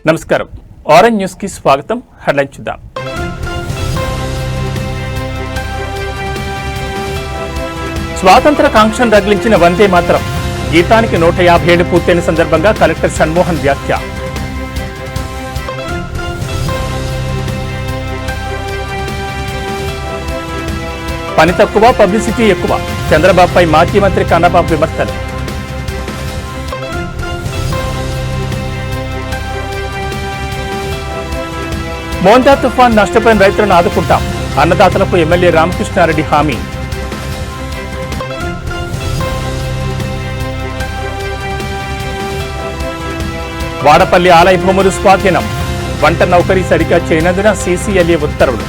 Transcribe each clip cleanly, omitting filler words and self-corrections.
నమస్కారం. Orange news కి స్వాగతం. హెడ్లైన్ చూద్దాం. స్వాతంత్ర కాంక్షను రగిలించిన వందే మాతరం గీతానికి 150 ఏళ్లు పూర్తయిన సందర్భంగా కలెక్టర్ షణ్మోహన్ వ్యాఖ్య. పని తక్కువ, పబ్లిసిటీ ఎక్కువ, చంద్రబాబుపై మాజీ మంత్రి కన్నబాబు విమర్శలు. మోందా తుఫాన్ నష్టపోయిన రైతులను ఆదుకుంటాం, అన్నదాతలకు ఎమ్మెల్యే రామకృష్ణారెడ్డి హామీ. వాడపల్లి ఆలయ భూములు స్వాధీనం, వంట నౌకరీ సరిగా చేయనందున సీసీఎల్ఏ ఉత్తర్వులు.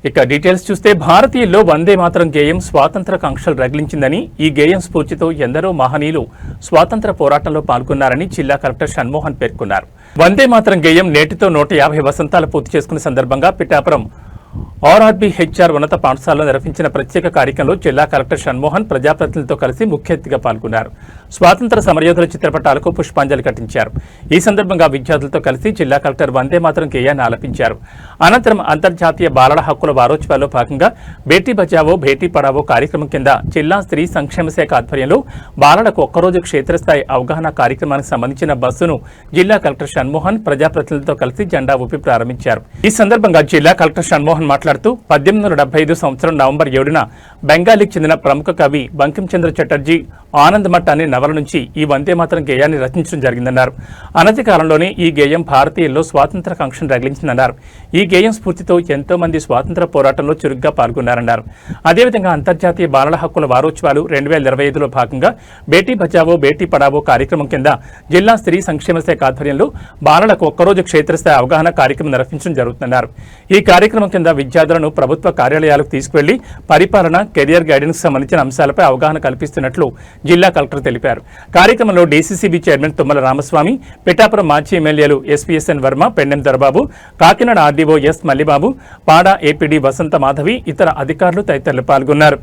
ఇక డీటెయిల్స్ చూస్తే భారతీయుల్లో వందే మాతరం గేయం స్వాతంత్ర కాంక్షలు రగిలించిందని, ఈ గేయం స్ఫూర్తితో ఎందరో మహనీయులు స్వాతంత్ర పోరాటంలో పాల్గొన్నారని జిల్లా కలెక్టర్ షణ్మోహన్ పేర్కొన్నారు. వందే మాతరం గేయం నేటితో 150 వసంతాలు పూర్తి చేసుకున్న సందర్భంగా పిఠాపురం ఆర్ఆర్బీహెచ్ఆర్ ఉన్నత పాఠశాలలో నిర్వహించిన ప్రత్యేక కార్యక్రమంలో జిల్లా కలెక్టర్ షణ్మోహన్ ప్రజాప్రతినిధులతో కలిసి ముఖ్య అతిథిగా పాల్గొన్నారు. స్వాతంత్ర సమరయోధుల చిత్రపటాలకు పుష్పాంజలి ఘటించారు. ఈ సందర్భంగా విద్యార్థులతో కలిసి జిల్లా కలెక్టర్ వందే మాతరం గేయాన్ని ఆలపించారు. అనంతరం అంతర్జాతీయ బాలల హక్కుల వారోత్సవాల్లో భాగంగా బేటీ బచావో బేటీ పడావో కార్యక్రమం కింద జిల్లా స్త్రీ సంక్షేమ శాఖ ఆధ్వర్యంలో బాలలకు ఒక్కరోజు క్షేత్రస్థాయి అవగాహన కార్యక్రమానికి సంబంధించిన బస్సును జిల్లా కలెక్టర్ షణ్మోహన్ ప్రజాప్రతినిధులతో కలిసి జెండా ఊపి ప్రారంభించారు. ఈ సందర్భంగా జిల్లా కలెక్టర్ షణ్మోహన్ మాట్లాడుతూ 1875 సంవత్సరం నవంబర్ 7న బెంగాలీకి చెందిన ప్రముఖ కవి బంకించంద్ర చటర్జీ ఆనంద్ మఠ్ అనే నవల నుంచి ఈ వందే మాతరం గేయాన్ని రచించడం జరిగిందన్నారు. అనతి కాలంలోనే ఈ గేయం భారతీయుల్లో స్వాతంత్ర కాంక్షను రగిలించిందన్నారు. ఈ గేయం స్ఫూర్తితో ఎంతో మంది స్వాతంత్ర పోరాటంలో చురుగ్గా పాల్గొన్నారన్నారు. అదేవిధంగా అంతర్జాతీయ బాలల హక్కుల వారోత్సవాలు 2025లో భాగంగా బేటీ బచావో బేటీ పడావో కార్యక్రమం కింద జిల్లా స్త్రీ సంక్షేమ శాఖ ఆధ్వర్యంలో బాలలకు ఒక్కరోజు క్షేత్రస్థాయి అవగాహన కార్యక్రమం నిర్వహించడం జరుగుతుందన్నారు. ఈ కార్యక్రమం కింద విద్యార్థులను ప్రభుత్వ కార్యాలయాలకు తీసుకువెళ్లి పరిపాలన, కెరియర్ గైడెన్స్ సంబంధించిన అంశాలపై అవగాహన కల్పిస్తున్నట్లు జిల్లా కలెక్టర్ తెలిపారు. కార్యక్రమంలో డీసీసీబీ చైర్మన్ తుమ్మల రామస్వామి, పిఠాపురం మాజీ ఎమ్మెల్యేలు SPSN Varma, Pennem Dorababu, Kakinada RDO S Mallibabu, PADA APD వసంత మాధవి, ఇతర అధికారులు తదితరులు పాల్గొన్నారు.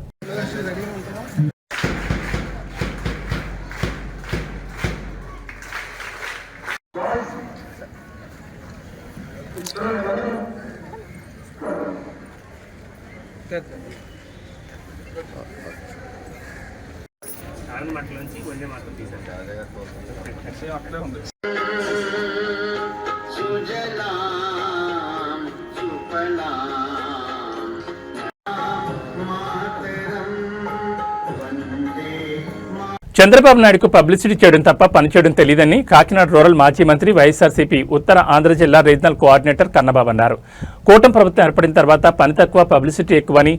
చంద్రబాబు నాయుడుకు పబ్లిసిటీ చేయడం తప్ప పనిచేయడం తెలియదని కాకినాడ రూరల్ మాజీ మంత్రి వైఎస్ఆర్సీపీ ఉత్తర ఆంధ్ర జిల్లా రీజనల్ కోఆర్డినేటర్ కన్నబాబు అన్నారు. కూటమి ప్రభుత్వం ఏర్పడిన తర్వాత పని తక్కువ, పబ్లిసిటీ ఎక్కువని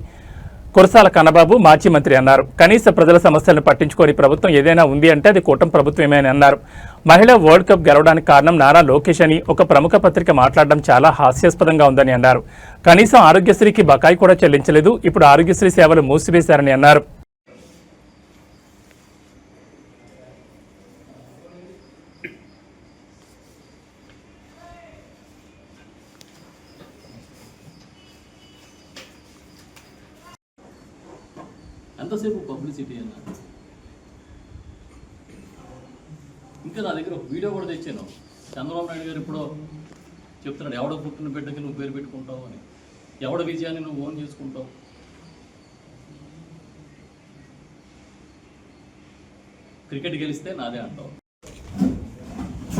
కురసాల కన్నబాబు మాజీ మంత్రి అన్నారు. కనీస ప్రజల సమస్యలను పట్టించుకోని ప్రభుత్వం ఏదైనా ఉంది అంటే అది కూటమి ప్రభుత్వమే అని అన్నారు. మహిళా వరల్డ్ కప్ గెలవడానికి కారణం నారా లోకేష్ అని ఒక ప్రముఖ పత్రిక మాట్లాడడం చాలా హాస్యాస్పదంగా ఉందని అన్నారు. కనీసం ఆరోగ్యశ్రీకి బకాయి కూడా చెల్లించలేదు, ఇప్పుడు ఆరోగ్యశ్రీ సేవలు మూసివేశారని అన్నారు. ఎంతసేపు పబ్లిసిటీ అన్న. ఇంకా నా దగ్గర ఒక వీడియో కూడా తెచ్చాను. చంద్రబాబు నాయుడు గారు ఇప్పుడు చెప్తున్నాడు, ఎవడ పుట్టిన బిడ్డకి నువ్వు పేరు పెట్టుకుంటావు అని, ఎవడ విజయాన్ని నువ్వు ఓన్ చేసుకుంటావు. క్రికెట్ గెలిస్తే నాదే అంటావు.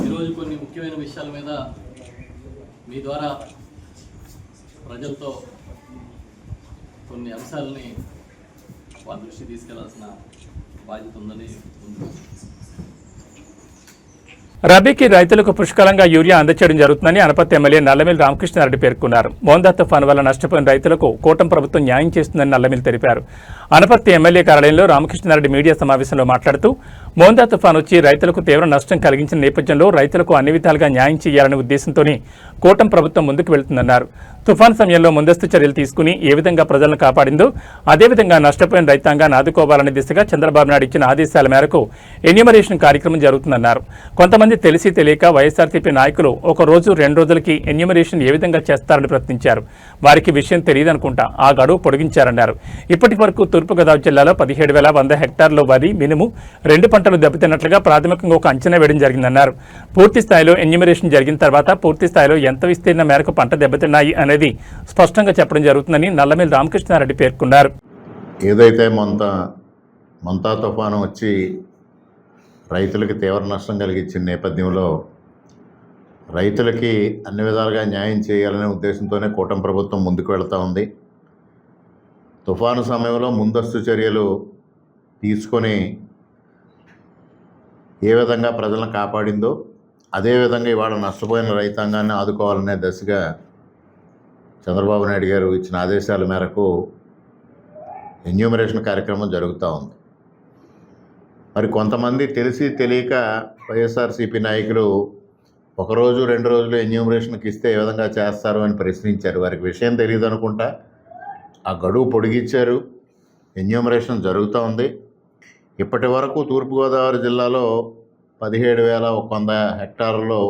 ఈరోజు కొన్ని ముఖ్యమైన విషయాల మీద మీ ద్వారా ప్రజలతో కొన్ని అంశాలని వాళ్ళ దృష్టి తీసుకెళ్లాల్సిన బాధ్యత ఉందని ఉంది. రబీకి రైతులకు పుష్కలంగా యూరియా అందచేయడం జరుగుతుందని అనపర్తి ఎమ్మెల్యే నల్లమిల్లి రామకృష్ణారెడ్డి పేర్కొన్నారు. మోందా తుఫాను వల్ల నష్టపోయిన రైతులకు కూటమి ప్రభుత్వం న్యాయం చేస్తుందని నల్లమిల్లి తెలిపారు. అనపర్తి ఎమ్మెల్యే కార్యాలయంలో రామకృష్ణారెడ్డి మీడియా సమావేశంలో మాట్లాడుతూ మోందా తుఫాను వచ్చి రైతులకు తీవ్ర నష్టం కలిగించిన నేపథ్యంలో రైతులకు అన్ని విధాలుగా న్యాయం చేయాలనే ఉద్దేశంతోనే కూటమి ప్రభుత్వం ముందుకు వెళుతుందన్నారు. తుఫాను సమయంలో ముందస్తు చర్యలు తీసుకుని ఏ విధంగా ప్రజలను కాపాడిందో అదేవిధంగా నష్టపోయిన రైతాంగాన్ని ఆదుకోవాలనే దిశగా చంద్రబాబు నాయుడు ఇచ్చిన ఆదేశాల మేరకు ఎన్యూమరేషన్ కార్యక్రమం జరుగుతుందన్నారు. కొంతమంది తెలిసి తెలియక వైఎస్ఆర్సీపీ నాయకులు ఒక రోజు 2 రోజులకి ఎన్యూమరేషన్ ఏ విధంగా చేస్తారని ప్రశ్నించారు. వారికి విషయం తెలియదనుకుంటా ఆ గడువు పొడిగించారన్నారు. ఇప్పటి వరకు తూర్పుగోదావరి జిల్లాలో 17,100 హెక్టార్ల వరి మినుము 2 పంటలు దెబ్బతిన్నట్లుగా ప్రాథమికంగా ఒక అంచనా వేయడం జరిగిందన్నారు. పూర్తి స్థాయిలో ఎన్యూమరేషన్ జరిగిన తర్వాత పూర్తి స్థాయిలో ఎంత విస్తీర్ణ మేరకు పంట దెబ్బతిన్నాయి అనేది స్పష్టంగా చెప్పడం జరుగుతుందని నల్లమిల్లి రామకృష్ణారెడ్డి పేర్కొన్నారు. ఏదైతే మంతా తుఫాను వచ్చి రైతులకి తీవ్ర నష్టం కలిగించిన నేపథ్యంలో రైతులకి అన్ని విధాలుగా న్యాయం చేయాలనే ఉద్దేశంతోనే కూటమి ప్రభుత్వం ముందుకు వెళ్తూ ఉంది. తుఫాను సమయంలో ముందస్తు చర్యలు తీసుకొని ఏ విధంగా ప్రజలను కాపాడిందో అదేవిధంగా ఇవాళ నష్టపోయిన రైతాంగాన్ని ఆదుకోవాలనే దశగా చంద్రబాబు నాయుడు గారు ఇచ్చిన ఆదేశాల మేరకు ఎన్యూమరేషన్ కార్యక్రమం జరుగుతూ ఉంది. మరి కొంతమంది తెలిసి తెలియక వైఎస్ఆర్సీపీ నాయకులు ఒకరోజు 2 రోజులు ఎన్యూమరేషన్కి ఇస్తే ఏ విధంగా చేస్తారు అని ప్రశ్నించారు. వారికి విషయం తెలియదు అనుకుంటా. ఆ గడువు పొడిగించారు. ఎన్యూమరేషన్ జరుగుతూ ఉంది. ఇప్పటి వరకు తూర్పుగోదావరి జిల్లాలో 17,100 హెక్టార్లలో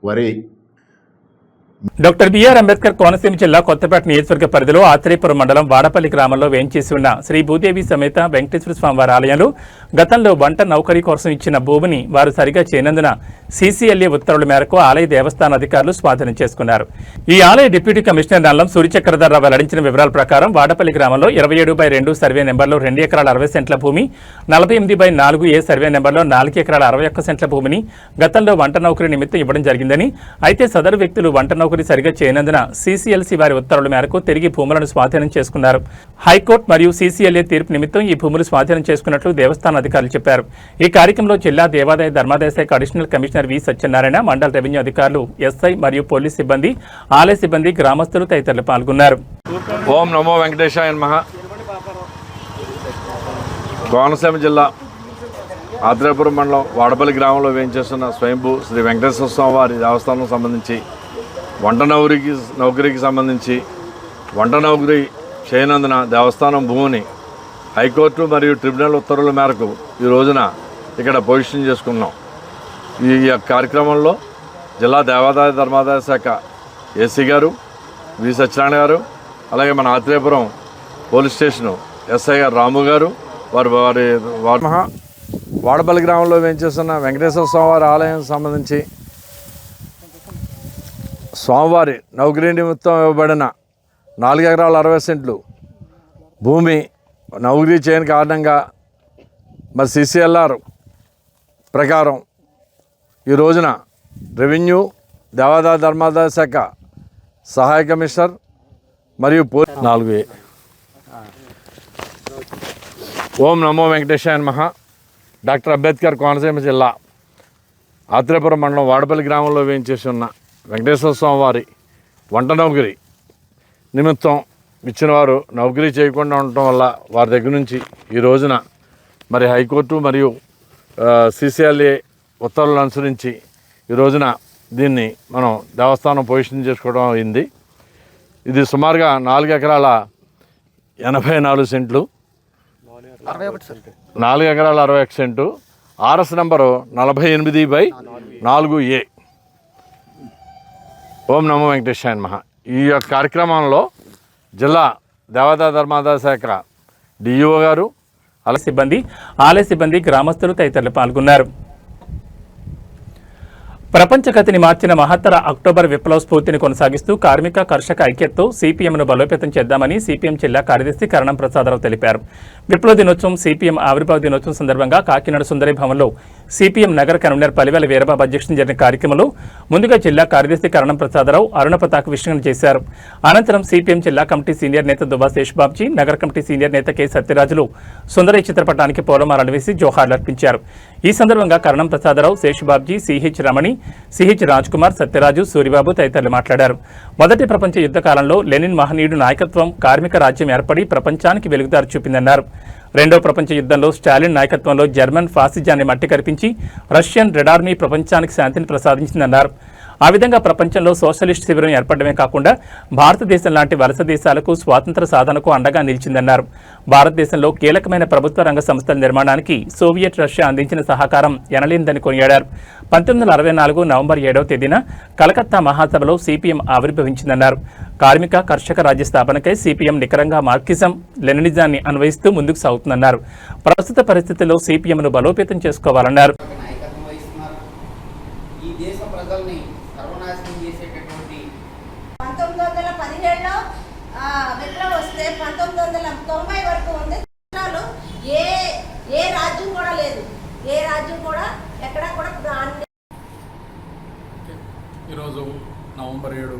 వరి. డాక్టర్ బిఆర్ అంబేద్కర్ కోనసీమ జిల్లా కొత్తపేట నియోజకవర్గ పరిధిలో ఆత్రేయపురం మండలం వాడపల్లి గ్రామంలో వేంచేసి ఉన్న శ్రీ భూదేవి సమేత వెంకటేశ్వర స్వామివారి ఆలయంలో గతంలో వంట నౌకరీ కోసం ఇచ్చిన భూమిని వారు సరిగా చేయనందున సీసీఎల్ఏ ఉత్తర్వుల మేరకు ఆలయ దేవస్థాన అధికారులు స్వాధీనం చేసుకున్నారు. ఈ ఆలయ డిప్యూటీ కమిషనర్ నల్లం సూర్యచక్రధర్రావు వెల్లడించిన వివరాల ప్రకారం వాడపల్లి గ్రామంలో 27/2 సర్వే నెంబర్లో 2 ఎకరాల 60 సెంట్ల భూమి, 48/4 సర్వే నెంబర్లో 4 ఎకరాల 61 సెంట్ల భూమిని గతంలో వంట నౌకరీ నిమిత్తం ఇవ్వడం జరిగిందని, అయితే సదరు వ్యక్తులు వంట నౌకరీ సరిగా చేయనందున సీసీఎల్సీ వారి ఉత్తర్వుల మేరకు తిరిగి భూములను స్వాధీనం చేసుకున్నారు. హైకోర్టు మరియు సీసీఎల్ఏ తీర్పు నిమిత్తం ఈ భూములు స్వాధీనం చేసుకున్నట్లు దేవస్థాన అధికారులు చెప్పారు. ఈ కార్యక్రమంలో జిల్లా దేవాదాయ ధర్మాదాయ శాఖ అడిషనల్ కమిషనర్ వి సత్యనారాయణ, మండల రెవెన్యూ అధికారులు, ఎస్ఐ మరియు పోలీస్ సిబ్బంది, ఆలయ సిబ్బంది, గ్రామస్తులు తదితరులు పాల్గొన్నారు. ఓం నమో వెంకటేశాయ నమః. కోనసీమ జిల్లా ఆత్రేయపురం మండలం వాడపల్లి గ్రామంలో వేయించేస్తున్న స్వయంభూ శ్రీ వెంకటేశ్వర స్వామి వారి దేవస్థానం సంబంధించి వంట నౌకరీకి సంబంధించి వంట నౌకరీ చేయనందున దేవస్థానం భూమిని హైకోర్టు మరియు ట్రిబ్యునల్ ఉత్తర్వుల మేరకు ఈ రోజున ఇక్కడ పొజిషన్ చేసుకున్నాం. ఈ కార్యక్రమంలో జిల్లా దేవాదాయ ధర్మాదాయ శాఖ ఏసీ గారు, వి సత్యనారాయణ గారు, అలాగే మన ఆత్రేయపురం పోలీస్ స్టేషను ఎస్ఐ గారు రాము గారు, వారి వాడపల్లి గ్రామంలో వేయించేస్తున్న వెంకటేశ్వర స్వామివారి ఆలయం సంబంధించి స్వామివారి నౌకరీ నిమిత్తం ఇవ్వబడిన 4 ఎకరాల 60 సెంట్లు భూమి నౌకరీ చేయని కారణంగా మరి సీసీఎల్ఆర్ ప్రకారం ఈ రోజున రెవెన్యూ, దేవాదాయ ధర్మాదాయ శాఖ సహాయ కమిషనర్ మరియు 4A. ఓం నమో వెంకటేశాయ నమః. డాక్టర్ అంబేద్కర్ కోనసీమ జిల్లా ఆత్రేయపురం మండలం వాడపల్లి గ్రామంలో వేయించేసి ఉన్న వెంకటేశ్వర స్వామి వారి వంట నౌకరీ నిమిత్తం ఇచ్చిన వారు నౌకరీ చేయకుండా ఉండటం వల్ల వారి దగ్గర నుంచి ఈ రోజున మరి హైకోర్టు మరియు సీసీఎల్ఏ ఉత్తర్వులను అనుసరించి ఈ రోజున దీన్ని మనం దేవస్థానం పొజిషన్ చేసుకోవడం అయింది. ఇది సుమారుగా 4 ఎకరాల 84 సెంట్లు, 4 ఎకరాల 61 సెంటు, ఆర్ఎస్ నంబరు 48/4A. ఓం నమో వెంకటేశాయ నమః. ఈ యొక్క కార్యక్రమంలో జిల్లా దేవాదాయ ధర్మాదాయ శాఖ డిఈఓ గారు, ఆలయ సిబ్బంది, గ్రామస్తులు తదితరులు పాల్గొన్నారు. ప్రపంచ గతిని మార్చిన మహత్తర అక్టోబర్ విప్లవ స్ఫూర్తిని కొనసాగిస్తూ కార్మిక కర్షక ఐక్యతతో సిపిఎంను బలోపేతం చేద్దామని సిపిఎం జిల్లా కార్యదర్శి కరణం ప్రసాదరావు తెలిపారు. విప్లవ దినోత్సవం, సిపిఎం ఆవిర్భావ దినోత్సవం సందర్భంగా కాకినాడ సుందరి భవన్లో సిపిఎం నగర కన్వీనర్ పలివేల వీరబాబు అధ్యక్షతన జరిగిన కార్యక్రమంలో ముందుగా జిల్లా కార్యదర్శి కరణం ప్రసాదరావు అరుణ పతాక విషయం చేశారు. అనంతరం సిపిఎం జిల్లా కమిటీ సీనియర్ నేత దువ్వా శేషబాబుజీ, నగర కమిటీ సీనియర్ నేత కె సత్యరాజులు సుందరయ్య చిత్రపటానికి పూలమాలలు వేసి జోహార్లర్పించారు. ఈ సందర్భంగా కరణం ప్రసాదరావు, శేషబాబుజీ, సిహెచ్ రమణి, సిహెచ్ రాజ్ కుమార్, సత్యరాజు, సూరిబాబు తదితరులు మాట్లాడారు. మొదటి ప్రపంచ యుద్ధ కాలంలో లెనిన్ మహనీయుడు నాయకత్వం కార్మిక రాజ్యం ఏర్పడి ప్రపంచానికి వెలుగుదారి చూపిందన్నారు. రెండో ప్రపంచ యుద్ధంలో స్టాలిన్ నాయకత్వంలో జర్మన్ ఫాసిజాన్ని మట్టి కరిపించి రష్యన్ రెడ్ ఆర్మీ ప్రపంచానికి శాంతిని ప్రసాదించిందన్నారు. ఆ విధంగా ప్రపంచంలో సోషలిస్ట్ శిబిరం ఏర్పడమే కాకుండా భారతదేశం లాంటి వలస దేశాలకు స్వాతంత్ర సాధనకు అండగా నిలిచిందన్నారు. భారతదేశంలో కీలకమైన ప్రభుత్వ రంగ సంస్థల నిర్మాణానికి సోవియట్ రష్యా అందించిన సహకారం ఎనలేనిదని కొనియాడారు. 1964 నవంబర్ 7వ తేదీన కలకత్తా మహాసభలో సిపిఎం ఆవిర్భవించిందన్నారు. కార్మిక కర్షక రాజ్య స్థాపనకై సిపిఎం నికరంగా మార్క్సిజం లెనినిజాన్ని అన్వయిస్తూ ముందుకు సాగుతుందన్నారు. ప్రస్తుత పరిస్థితుల్లో సిపిఎంను బలోపేతం చేసుకోవాలన్నారు. నాయకత్వం వహిస్తున్నారు. ఈ దేశ ప్రజల్ని సర్వనాశనం చేసేటటువంటి 1917లో విప్లవం వస్తే 1990 వరకు ఉంది. ఏ రాజ్యం కూడా లేదు. ఏ రాజ్యం కూడా ఎక్కడా కూడా. ఈరోజు నవంబర్ 7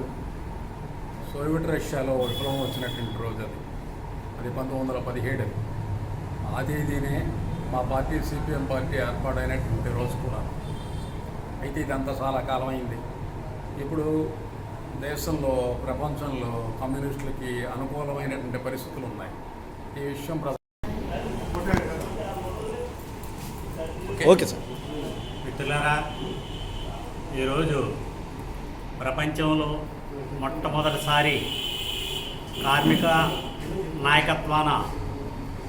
సోవియట్ రష్యాలో విప్లవం వచ్చినటువంటి రోజు అది 1917. ఆ తేదీనే మా పార్టీ సిపిఎం పార్టీ ఏర్పాటైనటువంటి రోజు కూడా. అయితే ఇదంతా చాలా కాలం అయింది. ఇప్పుడు దేశంలో ప్రపంచంలో కమ్యూనిస్టులకి అనుకూలమైనటువంటి పరిస్థితులు ఉన్నాయి. ఈ విషయం ఓకే సార్. మిత్రులారా, ఈరోజు ప్రపంచంలో మొట్టమొదటిసారి కార్మిక నాయకత్వాన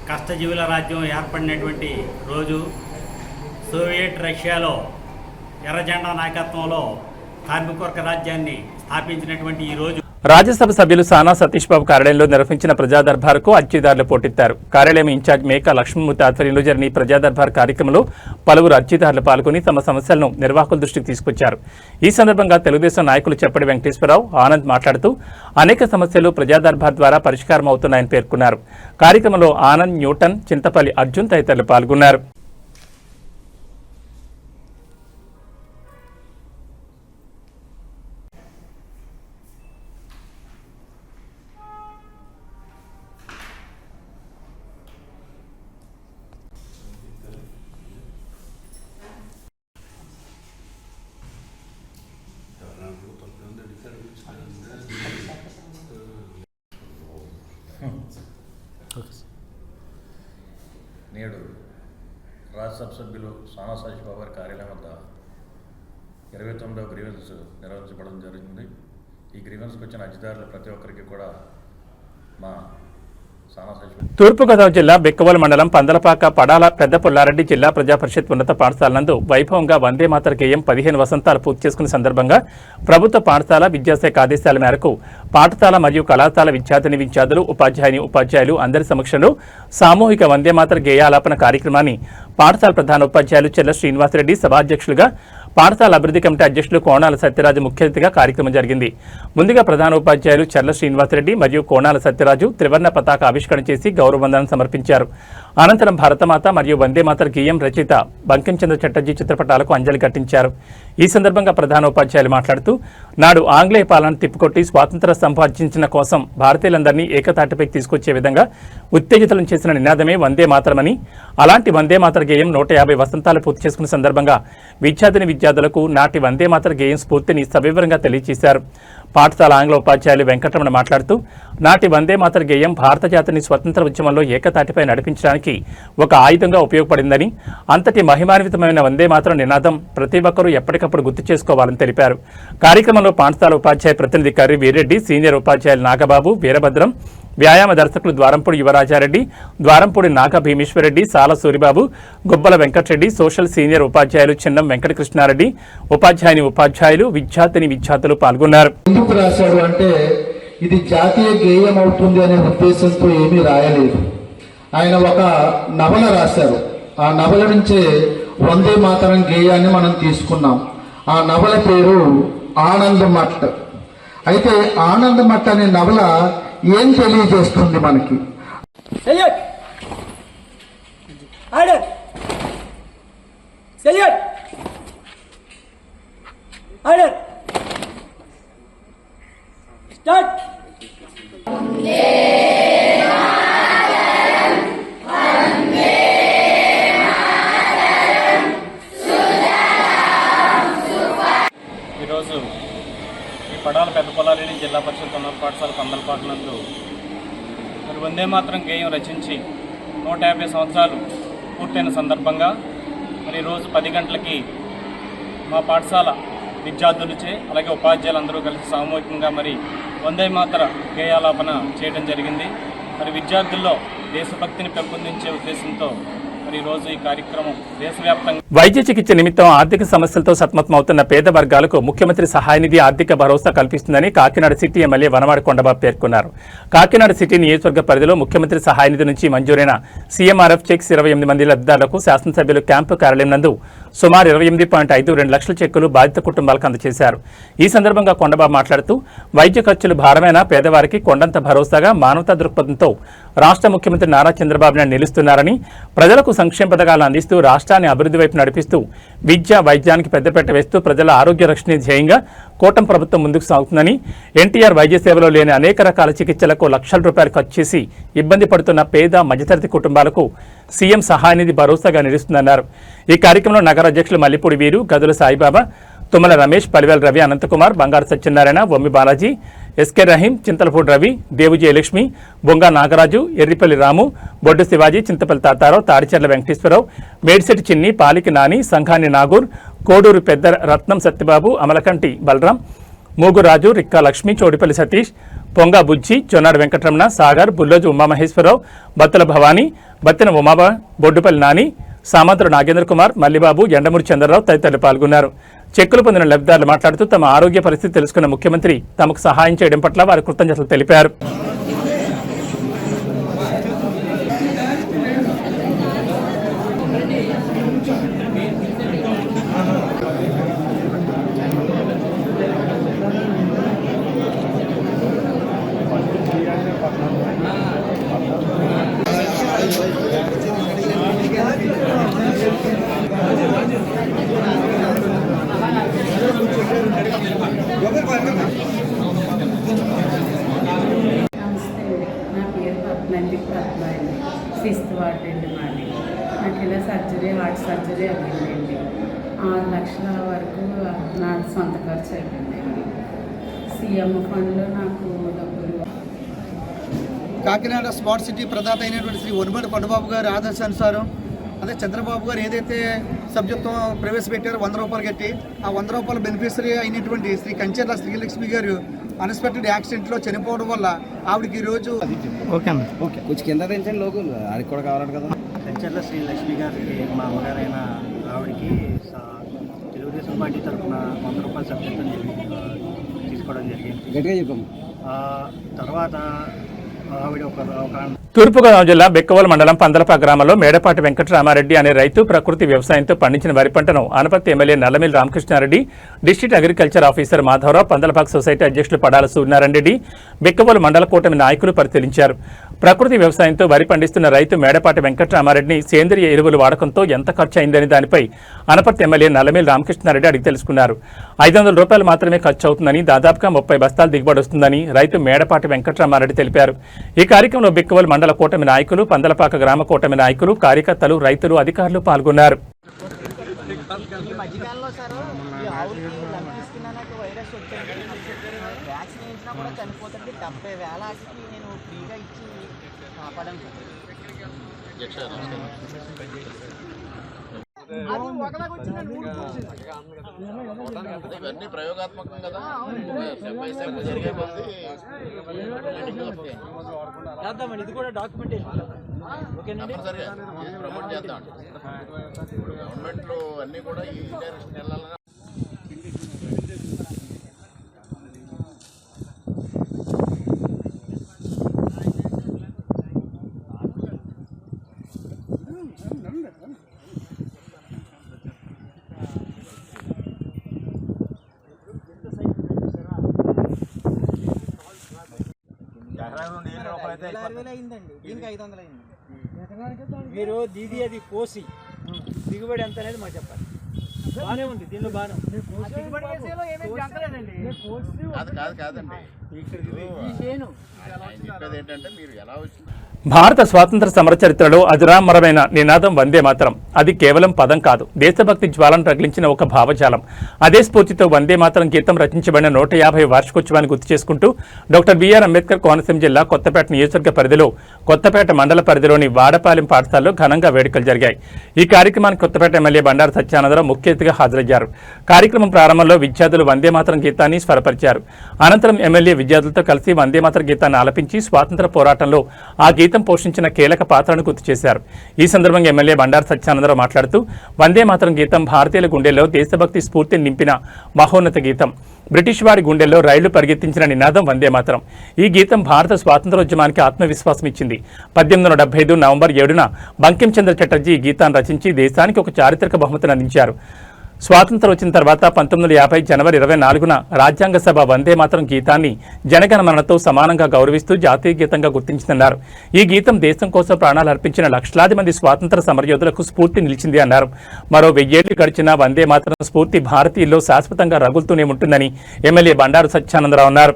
కష్టజీవుల రాజ్యం ఏర్పడినటువంటి రోజు. సోవియట్ రష్యాలో ఎర్రజెండా నాయకత్వంలో కార్మికవర్గ రాజ్యాన్ని స్థాపించినటువంటి ఈ రోజు రాజ్యసభ సభ్యులు సానా సతీష్ బాబు కార్యాలయంలో నిర్వహించిన ప్రజా దర్బార్కు అర్జీదారులు పోటెత్తారు. కార్యాలయం ఇన్ఛార్జ్ మేకా లక్ష్మణమూర్తి ఆధ్వర్యంలో జరిగిన ఈ ప్రజా దర్బార్ కార్యక్రమంలో పలువురు అర్జీదారులు పాల్గొని తమ సమస్యలను నిర్వాహకుల దృష్టికి తీసుకొచ్చారు. ఈ సందర్భంగా తెలుగుదేశం నాయకులు చెప్పడి వెంకటేశ్వరరావు, ఆనంద్ మాట్లాడుతూ అనేక సమస్యలు ప్రజా దర్బార్ ద్వారా పరిష్కారం అవుతున్నాయని పేర్కొన్నారు. కార్యక్రమంలో ఆనంద్, న్యూటన్, చింతపల్లి అర్జున్ తదితరులు పాల్గొన్నారు. నేడు రాజ్యసభ సభ్యులు సానా సతీష్ బాబు గారి కార్యాలయం వద్ద 29వ గ్రీవెన్స్ నిర్వహించబడడం జరిగింది. ఈ గ్రీవెన్స్కి వచ్చిన అర్జీదారులు ప్రతి ఒక్కరికి కూడా మా తూర్పుగోదావరి జిల్లా బెక్కవోలు మండలం పందలపాక పడాల పెద్ద పుల్లారెడ్డి జిల్లా ప్రజాపరిషత్ ఉన్నత పాఠశాల నందు వైభవంగా వందే మాతర గేయం 15 వసంతాలు పూర్తి చేసుకున్న సందర్భంగా ప్రభుత్వ పాఠశాల విద్యాశాఖ ఆదేశాల మేరకు పాఠశాల మరియు కళాశాల విద్యార్థులు, ఉపాధ్యాయులు అందరి సమక్షంలో సామూహిక వందే మాతర గేయాలాపన కార్యక్రమాన్ని పాఠశాల ప్రధాన ఉపాధ్యాయులు చెల్ల శ్రీనివాసరెడ్డి, సభాధ్యక్షులుగా పాఠశాల అభివృద్ధి కమిటీ అధ్యక్షులు కోణాల సత్యరాజు ముఖ్య అతిథిగా కార్యక్రమం జరిగింది. ముందుగా ప్రధాన ఉపాధ్యాయులు చర్ల శ్రీనివాసరెడ్డి మరియు కోణాల సత్యరాజు త్రివర్ణ పతాక ఆవిష్కరణ చేసి గౌరవవందనం సమర్పించారు. అనంతరం భారతమాత మరియు వందే మాతర గేయం రచయిత బంకించంద్ర చటర్జీ చిత్రపటాలకు అంజలి ఘటించారు. ఈ సందర్భంగా ప్రధాన ఉపాధ్యాయులు మాట్లాడుతూ, నాడు ఆంగ్లేయ పాలన తిప్పుకొట్టి స్వాతంత్ర సంపాదించిన కోసం భారతీయులందరినీ ఏకతాటిపైకి తీసుకొచ్చే విధంగా ఉత్తేజితులను చేసిన నినాదమే వందే మాతరమని, అలాంటి వందే మాతర గేయం 150 వసంతాలు పూర్తి చేసుకున్న సందర్భంగా విద్యార్థులకు నాటి వందే మాతర గేయం స్ఫూర్తిని సవివరంగా తెలియజేశారు. పాఠశాల ఆంగ్ల ఉపాధ్యాయులు వెంకటరమణ మాట్లాడుతూ, నాటి వందే మాతర గేయం భారత జాతిని స్వతంత్ర ఉద్యమంలో ఏకతాటిపై నడిపించడానికి ఒక ఆయుధంగా ఉపయోగపడిందని, అంతటి మహిమాన్వితమైన వందే మాతరం నినాదం ప్రతి ఒక్కరూ ఎప్పటికప్పుడు గుర్తు చేసుకోవాలని తెలిపారు. కార్యక్రమంలో పాఠశాల ఉపాధ్యాయ ప్రతినిధి కర్రి వీరెడ్డి, సీనియర్ ఉపాధ్యాయులు నాగబాబు, వీరభద్రం, వ్యాయామ దర్శకులు ద్వారంపూడి యువరాజారెడ్డి, ద్వారంపూడి నాగ భీమేశ్వరరెడ్డి, సాల సూరిబాబు, గుబ్బల వెంకటరెడ్డి, సోషల్ సీనియర్ ఉపాధ్యాయులు చిన్నం వెంకటకృష్ణారెడ్డి, ఉపాధ్యాయులు, విద్యార్థులు పాల్గొన్నారు. ఎందుకు రాశాడు అంటే, ఇది జాతీయ గేయం అవుతుంది అనే ఉద్దేశంతో ఏమీ రాయలేదు. ఆయన ఒక నవల రాశారు. ఆ నవల నుంచే వందే మాతరం గేయాన్ని మనం తీసుకున్నాం. ఆ నవల పేరు ఆనంద్ మట్. అయితే ఆనంద్ మట్ అనే నవల ఏం తెలియజేస్తుంది మనకి? ఈరోజు ఈ పడాల పెద్ద పుల్లారెడ్డి జిల్లా పరిషత్ ఉన్నత పాఠశాల పందలపాక నందు మరి వందే మాతరం గేయం రచించి 150 సంవత్సరాలు పూర్తయిన సందర్భంగా మరి ఈరోజు 10 గంటలకి మా పాఠశాల విద్యార్థులచే అలాగే ఉపాధ్యాయులందరూ కలిసి సామూహికంగా మరి వందే మాతర గేయాలాపన చేయడం జరిగింది. మరి విద్యార్థుల్లో దేశభక్తిని పెంపొందించే ఉద్దేశంతో మరి మరి ఈరోజు ఈ కార్యక్రమం దేశవ్యాప్తంగా వైద్య చికిత్స నిమిత్తం ఆర్థిక సమస్యలతో సతమతమవుతున్న పేద వర్గాలకు ముఖ్యమంత్రి సహాయ నిధి ఆర్థిక భరోసా కల్పిస్తుందని కాకినాడ సిటీ ఎమ్మెల్యే వనమాడి కొండబాబు పేర్కొన్నారు. కాకినాడ సిటీ నియోజకవర్గ పరిధిలో ముఖ్యమంత్రి సహాయ నిధి నుంచి మంజూరైన సీఎంఆర్ఎఫ్ చెక్స్ 28 మంది లబ్ధిదారులకు శాసనసభ్యులు క్యాంపు కార్యాలయం నందు సుమారు 28.52 లక్షల చెక్కులు బాధిత కుటుంబాలకు అందజేశారు. ఈ సందర్భంగా కొండబాబు మాట్లాడుతూ వైద్య ఖర్చులు భారమైన పేదవారికి కొండంత భరోసాగా మానవతా దృక్పథంతో రాష్ట్ర ముఖ్యమంత్రి నారా చంద్రబాబు నాయుడు నిలుస్తున్నారని, ప్రజలకు సంక్షేమ పథకాలు అందిస్తూ రాష్ట్రాన్ని అభివృద్ధి వైపు నడిపిస్తూ విద్య వైద్యానికి పెద్దపీట వేస్తూ ప్రజల ఆరోగ్య రక్షణ ధ్యేయంగా కూటమి ప్రభుత్వం ముందుకు సాగుతుందని, ఎన్టీఆర్ వైద్య సేవలో లేని అనేక రకాల చికిత్సలకు లక్షల రూపాయలు ఖర్చు చేసి ఇబ్బంది పడుతున్న పేద మధ్యతరగతి కుటుంబాలకు సీఎం సహాయ నిధి భరోసాగా నిలుస్తుందన్నారు. ఈ కార్యక్రమంలో నగర అధ్యక్షులు మల్లిపూడి వీరు, గదుల సాయిబాబా, తుమ్మల రమేష్, పలివేల రవి, అనంతకుమార్, బంగారు సత్యనారాయణ, బొమ్మి బాలాజీ, ఎస్కే రహీం, చింతలపూడి రవి, దేవుజీ లక్ష్మి, బొంగా నాగరాజు, ఎర్రిపల్లి రాము, బొడ్డు శివాజీ, చింతపల్లి తాతారావు, తాడిచెర్ల వెంకటేశ్వరరావు, మేడిశెట్టి చిన్ని, పాలికి నాని, సంఘాని నాగూర్, కోడూరు పెద్ద రత్నం సత్యబాబు, అమలకంటి బలరాం, మూగురాజు, రిక్కా లక్ష్మి, చోడిపల్లి సతీష్, పొంగా బుజ్జి, చొన్నాడు వెంకటరమణ, సాగర్, బుల్లోజు ఉమామహేశ్వరరావు, బత్తుల భవానీ, బత్తిన ఉమాబా, బొడ్డుపల్లి నాని, సామంతుడు నాగేంద్ర కుమార్, మల్లిబాబు, ఎండమూరి చంద్రరావు తదితరులు పాల్గొన్నారు. చెక్కులు పొందిన లబ్ధిదారులు మాట్లాడుతూ తమ ఆరోగ్య పరిస్థితి తెలుసుకున్న ముఖ్యమంత్రి తమకు సహాయం చేయడం పట్ల వారి కృతజ్ఞతలు తెలిపారు. ఫిఫ్త్ వార్డ్ అండి మాది. నాకు ఇలా సర్జరీ, హార్ట్ సర్జరీ అయిందండి. 6 లక్షల వరకు నా సొంత ఖర్చు అయిపోయిందండి. సీఎం ఫండ్లో నాకు డబ్బులు. కాకినాడ స్మార్ట్ సిటీ ప్రదాత అయినటువంటి శ్రీ వనమాడి కొండబాబు గారి ఆదేశానుసారం అదే చంద్రబాబు గారు ఏదైతే సబ్జెక్టుతో ప్రవేశపెట్టారో 100 రూపాయలు కట్టి ఆ 100 రూపాయల బెనిఫిషరీ అయినటువంటి శ్రీ కంచెర్ల శ్రీలక్ష్మి గారు అన్ఎక్స్పెక్టెడ్ యాక్సిడెంట్లో చనిపోవడం వల్ల ఆవిడకి ఈరోజు కొంచెం కింద తెంచండి లోకల్ అది కూడా కావాలంట కదా. కంచెర్ల శ్రీలక్ష్మి గారికి మా అమ్మగారైన ఆవిడకి తెలుగుదేశం పార్టీ తరఫున 100 రూపాయల సబ్జెక్ట్ తీసుకోవడం జరిగింది. గట్టిగా చెప్పాము. తర్వాత ఆవిడ ఒక తూర్పుగోదావరి జిల్లా బెక్కవోలు మండలం పందలపా గ్రామంలో మేడపాటి వెంకటరామారెడ్డి అనే రైతు ప్రకృతి వ్యవసాయంతో పండించిన వరి పంటను Anaparthi MLA Nallamilli Ramakrishna Reddy, district agriculture officer Madhava Rao, Pandalapaka society అధ్యక్షులు పడాల సూర్యనారాయణ రెడ్డి, బెక్కవోలు మండల కూటమి నాయకులు పరిశీలించారు. ప్రకృతి వ్యవసాయంతో వరి పండిస్తున్న రైతు మేడపాటి వెంకటరామారెడ్డిని సేంద్రియ ఎరువుల వాడకంతో ఎంత ఖర్చు అయిందని దానిపై ఆనపత్తి ఎమ్మెల్యే నల్లమిల్లి రామకృష్ణారెడ్డి అడిగి తెలుసుకున్నారు. 500 రూపాయలు మాత్రమే ఖర్చు అవుతుందని, దాదాపుగా 30 బస్తాలు దిగుబడి వస్తుందని రైతు మేడపాటి వెంకటరామారెడ్డి తెలిపారు. ఈ కార్యక్రమంలో బెక్కవోలు మండల కూటమి నాయకులు, పందలపాక గ్రామ కూటమి నాయకులు, కార్యకర్తలు, రైతులు, అధికారులు పాల్గొన్నారు. ఇవన్నీ ప్రయోగాత్మకం కదా, జరిగే ఇది కూడా డాక్యుమెంటేషన్ ప్రమోట్ చేద్దాం. గవర్నమెంట్లో అన్నీ కూడా ఈ డైరెక్షన్ వెళ్ళాలని మీరు దీది అది కోసి దిగుబడి ఎంత అనేది మాకు చెప్పాలి. బాగానే ఉంది, దీనిలో బాగానే కాదండి. ఏంటంటే మీరు ఎలా వచ్చింది, భారత స్వాతంత్ర సమర చరిత్రలో అజరామరమైన నినాదం వందే మాతరం. అది కేవలం పదం కాదు, దేశభక్తి జ్వాలను రగిలించిన ఒక భావజాలం. అదే స్ఫూర్తితో వందే మాతరం గీతం రచించబడిన 150వ వార్షికోత్సవాన్ని గుర్తు చేసుకుంటూ డాక్టర్ బిఆర్ అంబేద్కర్ కోనసీమ జిల్లా కొత్తపేట నియోజకవర్గ పరిధిలో కొత్తపేట మండల పరిధిలోని వాడపాలెం పాఠశాలలో ఘనంగా వేడుకలు జరిగాయి. ఈ కార్యక్రమానికి కొత్తపేట ఎమ్మెల్యే బండారు సత్యానందరావు ముఖ్య అతిథిగా హాజరయ్యారు. కార్యక్రమం ప్రారంభంలో విద్యార్థులు వందే మాతరం గీతాన్ని స్వరపరిచారు. అనంతరం ఎమ్మెల్యే విద్యార్థులతో కలిసి వందేమాతర గీతాన్ని ఆలపించి స్వాతంత్ర పోరాటంలో ఆ గీతం పోషించిన కీలక పాత్రను గుర్తు చేశారు. ఈ సందర్భంగా ఎమ్మెల్యే బండారు సత్యానందరావు మాట్లాడుతూ వందేమాతరం గీతం భారతీయుల గుండెల్లో దేశభక్తి స్ఫూర్తిని నింపిన మహోన్నత గీతం. బ్రిటిష్ వారి గుండెల్లో రైళ్లు పరిగెత్తించిన నినాదం వందేమాతరం. ఈ గీతం భారత స్వాతంత్రోద్యమానికి ఆత్మవిశ్వాసం ఇచ్చింది. 1875 నవంబర్ 7న బంకించంద్ర చటర్జీ ఈ గీతాన్ని రచించి దేశానికి ఒక చారిత్రక బహుమతిని అందించారు. స్వాతంత్రం వచ్చిన తర్వాత 1950 జనవరి 24న రాజ్యాంగ సభ వందేమాతరం గీతాన్ని జనగణమనతో సమానంగా గౌరవిస్తూ జాతీయ గీతంగా గుర్తించిందన్నారు. ఈ గీతం దేశం కోసం ప్రాణాలు అర్పించిన లక్షలాది మంది స్వాతంత్ర సమరయోధులకు స్ఫూర్తి నిలిచింది అన్నారు. మరో 1000 ఏళ్లు గడిచిన వందేమాతరం స్ఫూర్తి భారతీయుల్లో శాశ్వతంగా రగులుతూనే ఉంటుందని ఎమ్మెల్యే బండారు సత్యానందరావు అన్నారు.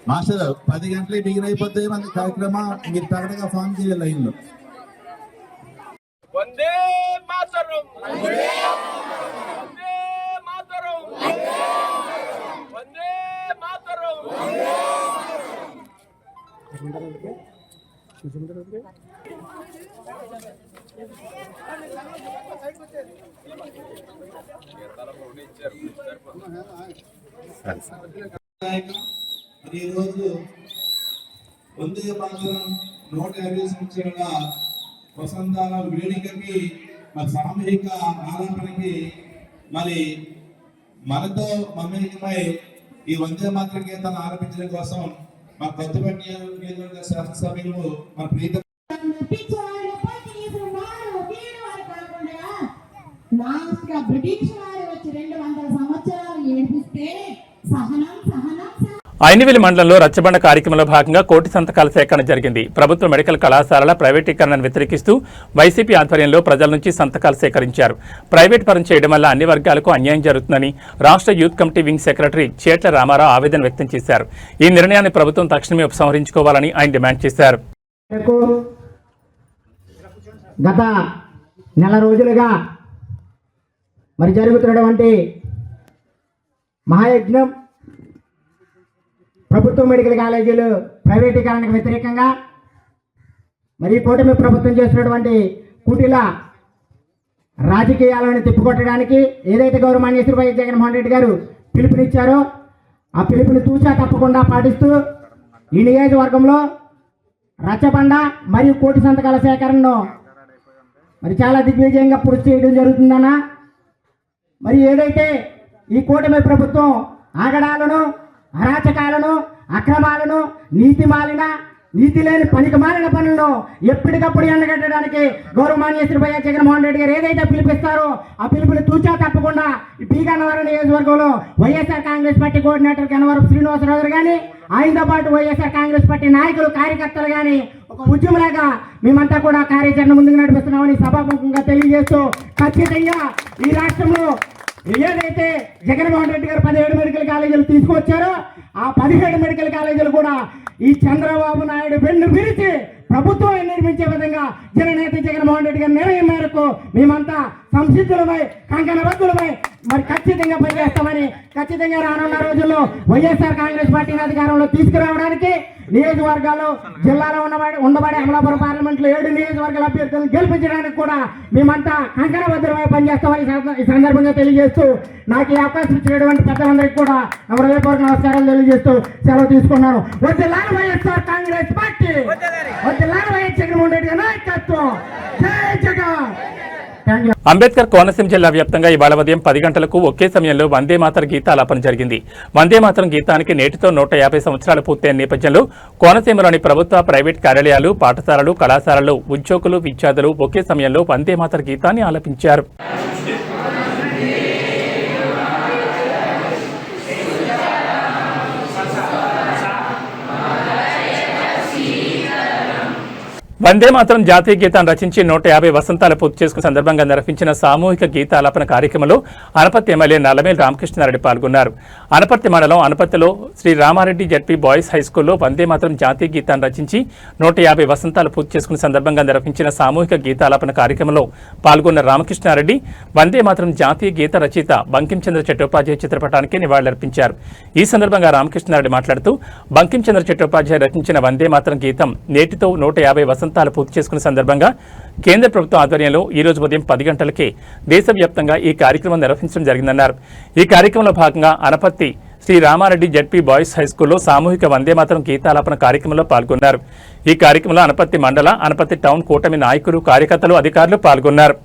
మాస్టర్ 10 గంటలకి బిగిన్ అయిపోతే మన కార్యక్రమం మీరు తగడగా ఫామ్ చేయాలి లైన్లో. వందే మాతరం, వందే మాతరం, వందే మాతరం. ఈ రోజు వందే మాతరం 150 సంవత్సరాల వసంతాల వేడుకకి మరి సామూహిక ఆలాపనకి మరి మనతో మమేకమై ఈ వందే మాతరం గీతాన్ని ఆలపించడం కోసం మా కొత్తపల్లి నియోజకవర్గ శాసనసభ్యులు మన ప్రీత బ్రిటిష్ వారు వచ్చి 200 సంవత్సరాలు ఏడిపిస్తే సహనం సహనం. ఐనివేలి మండలంలో రచ్చబండ కార్యక్రమంలో భాగంగా కోటి సంతకాల సేకరణ జరిగింది. ప్రభుత్వ మెడికల్ కళాశాలల ప్రైవేటీకరణను వ్యతిరేకిస్తూ వైసీపీ ఆధ్వర్యంలో ప్రజల నుంచి సంతకాలు సేకరించారు. ప్రైవేట్ పరం చేయడం వల్ల అన్ని వర్గాలకు అన్యాయం జరుగుతుందని రాష్ట్ర youth committee wing secretary Chetla Ramarao ఆవేదన వ్యక్తం చేశారు. ఈ నిర్ణయాన్ని ప్రభుత్వం తక్షణమే ఉపసంహరించుకోవాలని ఆయన డిమాండ్ చేశారు. గత నెల రోజులుగా మరి జరుగుతున్నటువంటి మహాయజ్ఞం ప్రభుత్వ మెడికల్ కాలేజీలు ప్రైవేటీకరణకు వ్యతిరేకంగా మరి కూటమి ప్రభుత్వం చేసినటువంటి కుటిల రాజకీయాలను తిప్పికొట్టడానికి ఏదైతే గౌరవనీయ శ్రీ వైఎస్ జగన్మోహన్ రెడ్డి గారు పిలుపునిచ్చారో ఆ పిలుపుని తూచా తప్పకుండా పాటిస్తూ ఈ నియోజకవర్గంలో రచ్చబండ మరియు కోటి సంతకాల సేకరణను మరి చాలా దిగ్విజయంగా పూర్తి చేయడం జరుగుతుందన్న. మరి ఏదైతే ఈ కూటమి ప్రభుత్వం ఆగడాలను, అరాచకాలను, అక్రమాలను, నీతి లేని పనికి మాలిన పనులను ఎప్పటికప్పుడు ఎండగట్టడానికి గౌరవనీయ శ్రీ వైఎస్ జగన్మోహన్ రెడ్డి గారు ఏదైతే పిలిపిస్తారో ఆ పిలుపుని తూచా తప్పకుండా ఈ గన్నవరం నియోజకవర్గంలో వైఎస్ఆర్ కాంగ్రెస్ పార్టీ కోఆర్డినేటర్ గన్నవరం శ్రీనివాసరావు గారు కానీ ఆయనతో పాటు వైఎస్ఆర్ కాంగ్రెస్ పార్టీ నాయకులు, కార్యకర్తలు కానీ ఒక ఉద్యమంలాగా మేమంతా కూడా కార్యాచరణ ముందుకు నడిపిస్తున్నామని సభాముఖంగా తెలియజేస్తూ ఖచ్చితంగా ఈ రాష్ట్రంలో ఏదైతే జగన్మోహన్ రెడ్డి గారు 17 మెడికల్ కాలేజీలు తీసుకొచ్చారో ఆ 17 మెడికల్ కాలేజీలు కూడా ఈ చంద్రబాబు నాయుడు వెన్ను విరిచి ప్రభుత్వం నిర్మించే విధంగా జననేత జగన్మోహన్ రెడ్డి గారి నిర్ణయం మేరకు మేమంతా సంసిద్ధులమై కంకణబద్ధులమై మరి ఖచ్చితంగా పనిచేస్తామని, ఖచ్చితంగా రానున్న రోజుల్లో వైఎస్ఆర్ కాంగ్రెస్ పార్టీని అధికారంలో తీసుకురావడానికి నియోజకవర్గాల్లో జిల్లాలో ఉండబడే అమలాపురం పార్లమెంట్లో 7 నియోజకవర్గాల అభ్యర్థులను గెలిపించడానికి కూడా మేమంతా కంకణబద్ధులమై పనిచేస్తామని ఈ సందర్భంగా తెలియజేస్తూ నాకు ఈ అవకాశం ఇచ్చినటువంటి పెద్దలందరికీ కూడా హృదయపూర్వక నమస్కారాలు తెలియజేస్తూ సెలవు తీసుకున్నాను. వర్ధిల్లాలి వైఎస్ఆర్ కాంగ్రెస్ పార్టీ, వర్ధిల్లాలి వైఎస్ జగన్మోహన్ రెడ్డి గారి నాయకత్వం. జై జగన్. అంబేద్కర్ కోనసీమ జిల్లా వ్యాప్తంగా ఇవాళ ఉదయం 10 గంటలకు ఒకే సమయంలో వందేమాతర గీతాలాపన జరిగింది. వందేమాతరం గీతానికి నేటితో 150 సంవత్సరాలు పూర్తయిన నేపథ్యంలో కోనసీమలోని ప్రభుత్వ, ప్రైవేట్ కార్యాలయాలు, పాఠశాలలు, కళాశాలలు ఉద్యోగులు, విద్యార్థులు ఒకే సమయంలో వందేమాతర గీతాన్ని ఆలపించారు. వందే మాత్రం జాతీయ గీతాన్ని రచించి 150 వసంతాలు పూర్తి చేసుకున్న సందర్భంగా నిర్వహించిన సామూహిక గీతాలాపన కార్యక్రమంలో అనపర్తి ఎమ్మెల్యే నల్లమేల్ రామకృష్ణారెడ్డి పాల్గొన్నారు. అనపర్తి మండలం అనపర్తిలో శ్రీ రామారెడ్డి జెడ్పీ బాయ్స్ హైస్కూల్లో వందే మాత్రం జాతీయ గీతాన్ని రచించి 150 వసంతాలు పూర్తి చేసుకున్న సందర్భంగా నిర్వహించిన సామూహిక గీతాలాపన కార్యక్రమంలో పాల్గొన్న రామకృష్ణారెడ్డి వందే మాత్రం జాతీయ గీత రచయిత బంకించంద్ర చట్టోపాధ్యాయ చిత్రపటానికి నివాళులర్పించారు. ఈ సందర్భంగా రామకృష్ణారెడ్డి మాట్లాడుతూ బంకించంద్ర చట్టోపాధ్యాయ రచించిన వందే మాత్రం గీతం నేటితో 150 వసంతాలు పూర్తి చేసుకున్న సందర్భంగా కేంద్ర ప్రభుత్వం ఆధ్వర్యంలో ఈ రోజు ఉదయం 10 గంటలకే దేశవ్యాప్తంగా ఈ కార్యక్రమం నిర్వహించడం జరిగిందన్నారు. ఈ కార్యక్రమంలో భాగంగా అనపర్తి శ్రీ రామారెడ్డి జెడ్పీ బాయ్స్ హైస్కూల్లో సామూహిక వందే మాత్రం గీతాలాపన కార్యక్రమంలో పాల్గొన్నారు. ఈ కార్యక్రమంలో అనపర్తి మండల, అనపర్తి టౌన్ కూటమి నాయకులు, కార్యకర్తలు, అధికారులు పాల్గొన్నారు.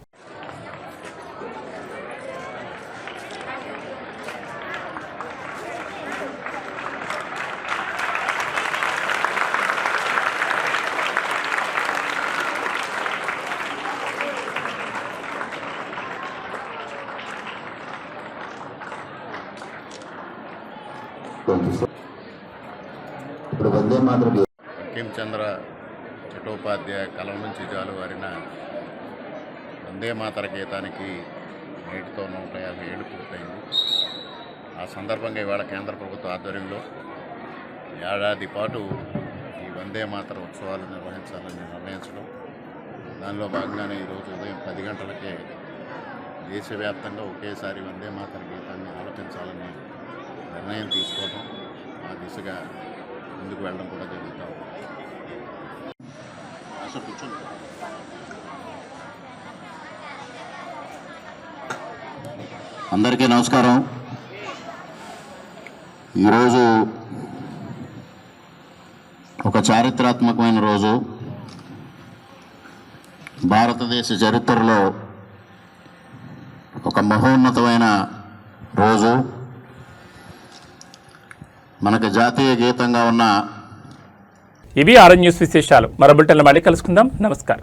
ఇప్పుడు వందే మాతరం బంకించంద్ర చట్టోపాధ్యాయ కలం నుంచి జాలువారిన వందే మాతర గీతానికి నేటితో 150 ఏళ్ళు పూర్తయింది. ఆ సందర్భంగా ఇవాళ కేంద్ర ప్రభుత్వ ఆధ్వర్యంలో ఏడాది పాటు ఈ వందే మాతర ఉత్సవాలు నిర్వహించాలని నిర్ణయించడం, దానిలో భాగంగానే ఈరోజు ఉదయం 10 గంటలకే దేశవ్యాప్తంగా ఒకేసారి వందే మాతర గీతాన్ని ఆలపించాలని నిర్ణయం తీసుకోవడం, ఆ దిశగా ముందుకు వెళ్ళడం కూడా జరుగుతాం. అందరికీ నమస్కారం. ఈరోజు ఒక చారిత్రాత్మకమైన రోజు. భారతదేశ చరిత్రలో ఒక మహోన్నతమైన రోజు. మనకు జాతీయ గీతంగా ఉన్న ఇవి ఆర్ఎన్ న్యూస్ విశేషాలు. మరో బులెటిన్లో మళ్ళీ కలుసుకుందాం. నమస్కారం.